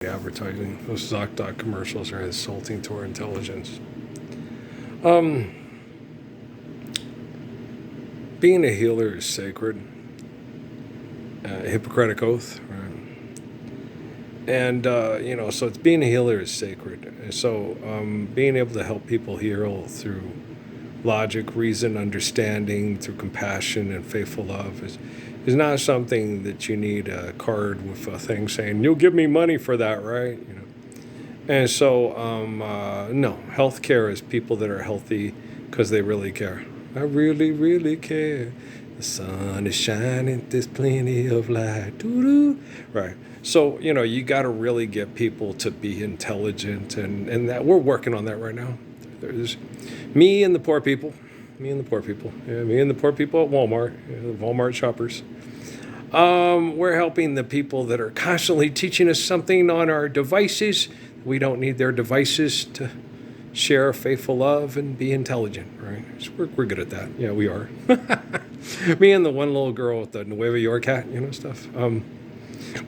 Advertising. Those ZocDoc commercials are insulting to our intelligence. Um, Being a healer is sacred. Hippocratic oath, right? And so it's being a healer is sacred. And so being able to help people heal through logic, reason, understanding, through compassion and faithful love is not something that you need a card with a thing saying you'll give me money for that, right? And so no, healthcare is people that are healthy because they really care. I really, really care. The sun is shining, there's plenty of light. Doo-doo. Right. So, you got to really get people to be intelligent, and that we're working on that right now. There's me and the poor people. Me and the poor people. Yeah, me and the poor people at Walmart, the Walmart shoppers. We're helping the people that are constantly teaching us something on our devices. We don't need their devices to share faithful love and be intelligent, right? So we're good at that. Yeah, we are. Me and the one little girl with the Nueva York hat, stuff.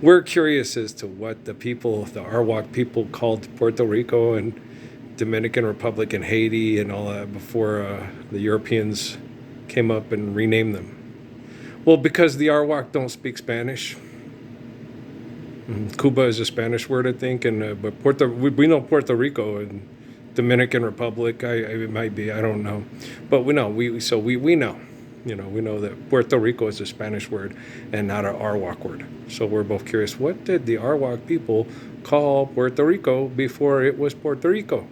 We're curious as to what the Arawak people called Puerto Rico and Dominican Republic and Haiti and all that before the Europeans came up and renamed them. Well, because the Arawak don't speak Spanish. Cuba is a Spanish word, I think, and but we know Puerto Rico and Dominican Republic. It might be, I don't know, but we know we know. We know that Puerto Rico is a Spanish word and not an Arawak word. So we're both curious, what did the Arawak people call Puerto Rico before it was Puerto Rico?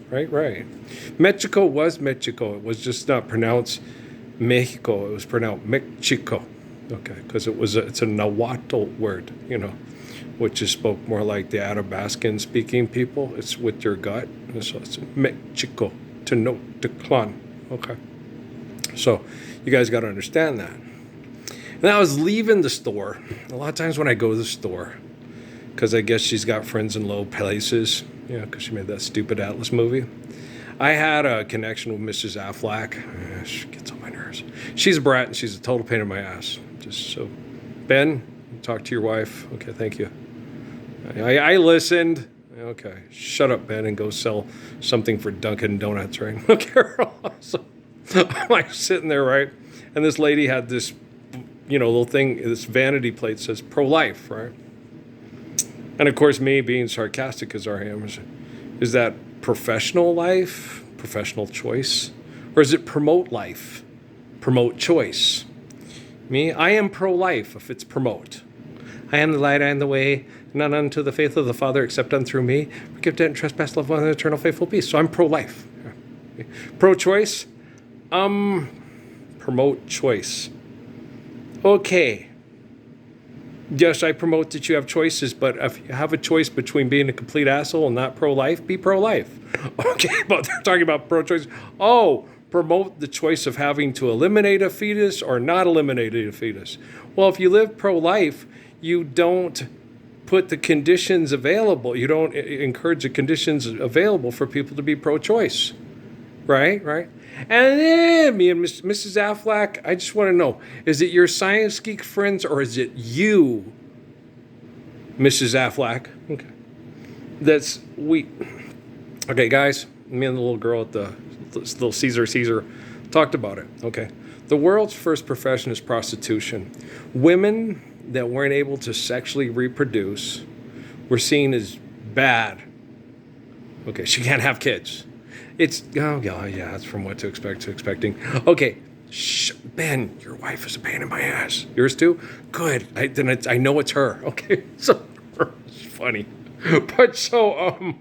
Right. Mexico was Mexico. It was just not pronounced Mexico. It was pronounced Mexico. Okay, because it's a Nahuatl word, which is spoke more like the Athabascan speaking people. It's with your gut. So it's Mexico, to note, to clan. Okay. So you guys got to understand that. And I was leaving the store. A lot of times when I go to the store, because I guess she's got friends in low places, because she made that stupid Atlas movie. I had a connection with Mrs. Affleck. She gets on my nerves. She's a brat and she's a total pain in my ass. Just so, Ben, talk to your wife. Okay, thank you. I listened. Okay, shut up, Ben, and go sell something for Dunkin' Donuts, right? Okay, so I'm like sitting there, right? And this lady had this, little thing, this vanity plate says pro-life, right? And of course, me being sarcastic as I am, is that professional life, professional choice? Or is it promote life, promote choice? Me, I am pro-life if it's promote. I am the light, I am the way, none unto the faith of the Father except unto me. Forgive debt and trespass, love one, and eternal faithful peace. So I'm pro-life. Pro-choice, promote choice. Okay. Yes, I promote that you have choices, but if you have a choice between being a complete asshole and not pro-life, be pro-life. Okay, but they're talking about pro-choice. Oh, promote the choice of having to eliminate a fetus or not eliminate a fetus. Well, if you live pro-life, you don't put the conditions available. You don't encourage the conditions available for people to be pro-choice. Right? And then me and Mrs. Affleck, I just want to know, is it your science geek friends or is it you, Mrs. Affleck? Okay. Okay, guys, me and the little girl at the little Caesar talked about it. Okay. The world's first profession is prostitution. Women that weren't able to sexually reproduce were seen as bad. Okay, she can't have kids. It's, it's from what to expect to expecting. Okay, Ben, your wife is a pain in my ass. Yours too? Good. I know it's her. Okay, so it's funny. But so,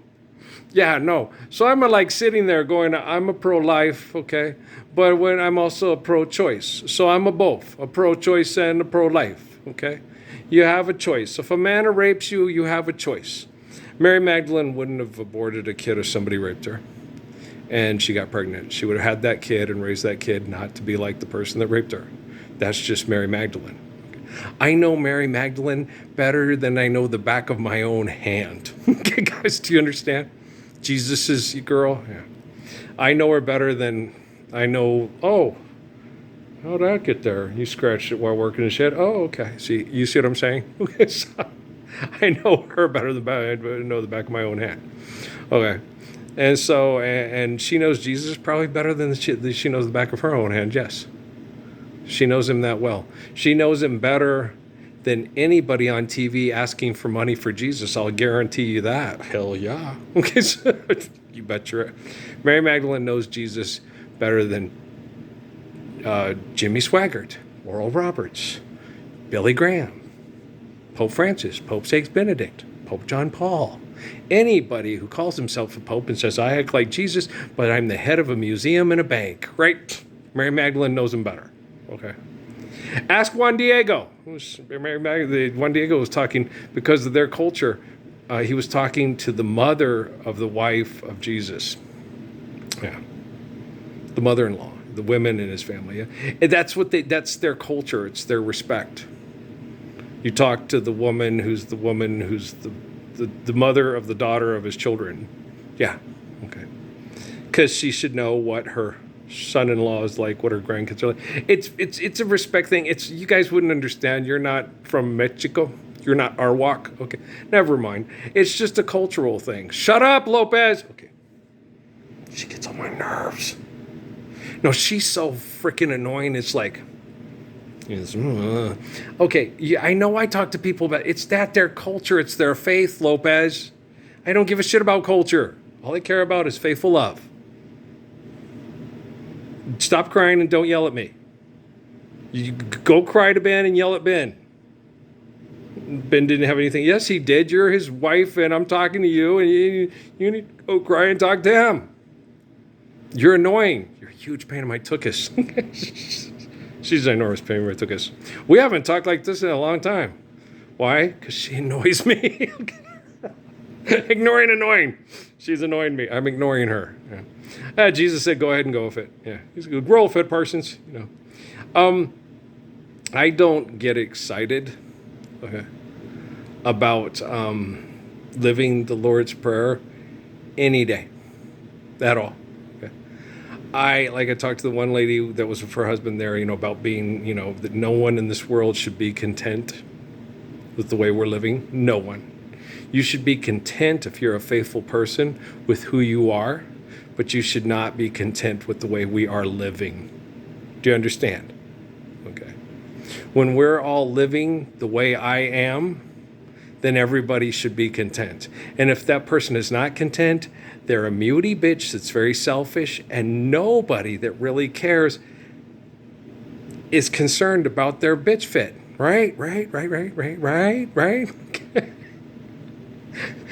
no. So I'm like sitting there going, I'm a pro-life, okay? But when I'm also a pro-choice. So I'm a both, a pro-choice and a pro-life, okay? You have a choice. If a man rapes you, you have a choice. Mary Magdalene wouldn't have aborted a kid if somebody raped her. And she got pregnant. She would have had that kid and raised that kid not to be like the person that raped her. That's just Mary Magdalene. I know Mary Magdalene better than I know the back of my own hand. Okay, guys, do you understand? Jesus is your girl. Yeah. I know her better than I know. Oh, how'd that get there? You scratched it while working the shed. Oh, okay. See, you see what I'm saying? Okay, so I know her better than I know the back of my own hand. Okay. And so, and she knows Jesus probably better than she knows the back of her own hand. Yes. She knows him that well. She knows him better than anybody on TV asking for money for Jesus. I'll guarantee you that. Hell yeah. Okay, so you bet you're. Mary Magdalene knows Jesus better than Jimmy Swaggart, Oral Roberts, Billy Graham, Pope Francis, Pope St. Benedict, Pope John Paul. Anybody who calls himself a pope and says, I act like Jesus, but I'm the head of a museum and a bank, right? Mary Magdalene knows him better. Okay. Ask Juan Diego. Juan Diego was talking, because of their culture, he was talking to the mother of the wife of Jesus. Yeah. The mother-in-law, the women in his family. Yeah? And that's their culture. It's their respect. You talk to the woman who's the mother of the daughter of his children. Yeah. Okay. Because she should know what her son-in-law is like, what her grandkids are like. It's a respect thing. You guys wouldn't understand. You're not from Mexico. You're not Arwak. Okay. Never mind. It's just a cultural thing. Shut up, Lopez. Okay. She gets on my nerves. No, she's so freaking annoying. It's like, okay, yeah, I know I talk to people about it's their culture, it's their faith, Lopez. I don't give a shit about culture. All I care about is faithful love. Stop crying and don't yell at me. You go cry to Ben and yell at Ben. Ben didn't have anything. Yes, he did. You're his wife, and I'm talking to you, and you need to go cry and talk to him. You're annoying. You're a huge pain in my tuchus. She's an enormous pain in my tuchus. We haven't talked like this in a long time. Why? Because she annoys me. Ignoring annoying. She's annoying me. I'm ignoring her. Yeah. Jesus said, "Go ahead and go with it." Yeah, he's a good. Roll with it, Parsons. I don't get excited about living the Lord's Prayer any day at all. I talked to the one lady that was with her husband there, about being, that no one in this world should be content with the way we're living. No one. You should be content if you're a faithful person with who you are, but you should not be content with the way we are living. Do you understand? Okay. When we're all living the way I am, then everybody should be content. And if that person is not content, they're a muty bitch that's very selfish, and nobody that really cares is concerned about their bitch fit. Right?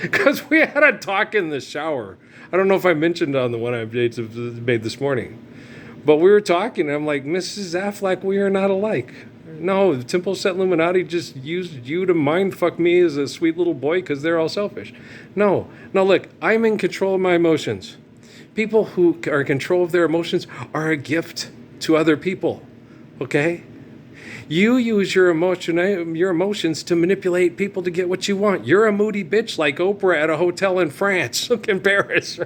Because we had a talk in the shower. I don't know if I mentioned on the one I made this morning. But we were talking, and I'm like, Mrs. Affleck, we are not alike. No, the Temple Set Illuminati just used you to mind fuck me as a sweet little boy because they're all selfish. No, look, I'm in control of my emotions. People who are in control of their emotions are a gift to other people, okay? You use your emotions to manipulate people to get what you want. You're a moody bitch like Oprah at a hotel in France, in Paris.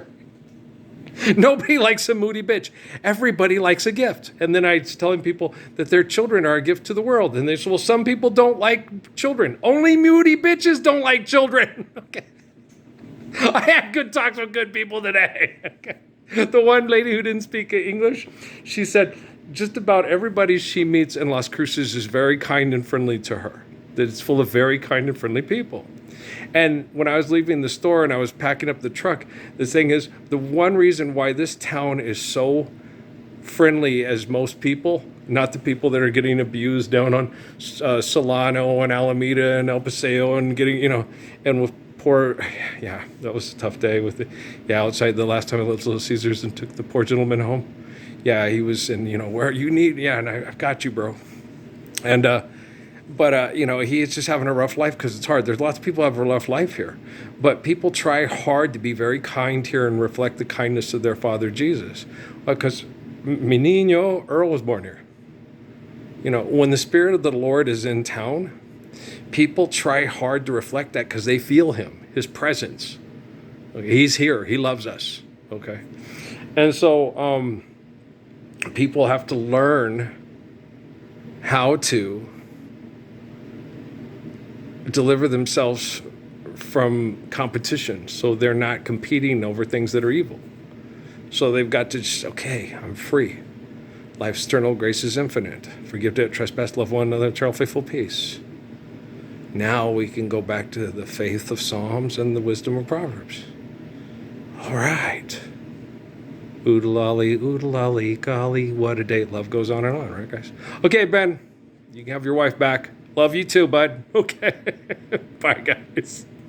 Nobody likes a moody bitch. Everybody likes a gift. And then I was telling people that their children are a gift to the world. And they said, well, some people don't like children. Only moody bitches don't like children. Okay. I had good talks with good people today. Okay. The one lady who didn't speak English, she said just about everybody she meets in Las Cruces is very kind and friendly to her. That it's full of very kind and friendly people. And when I was leaving the store and I was packing up the truck, the thing is, the one reason why this town is so friendly as most people, not the people that are getting abused down on Solano and Alameda and El Paseo and getting, and with that was a tough day with outside the last time I left Little Caesars and took the poor gentleman home. Yeah, he was in, where you need, and I've got you, bro. And, But, he's just having a rough life because it's hard. There's lots of people who have a rough life here. But people try hard to be very kind here and reflect the kindness of their Father Jesus. Because mi niño, Earl was born here. When the Spirit of the Lord is in town, people try hard to reflect that because they feel him, his presence. He's here. He loves us. Okay. And so people have to learn how to deliver themselves from competition, so they're not competing over things that are evil. So they've got to just, okay, I'm free. Life's eternal, grace is infinite. Forgive debt, trespass, love one another, eternal faithful peace. Now we can go back to the faith of Psalms and the wisdom of Proverbs. All right. Oodalali, golly, what a date. Love goes on and on, right, guys? Okay, Ben, you can have your wife back. Love you too, bud. Okay. Bye, guys.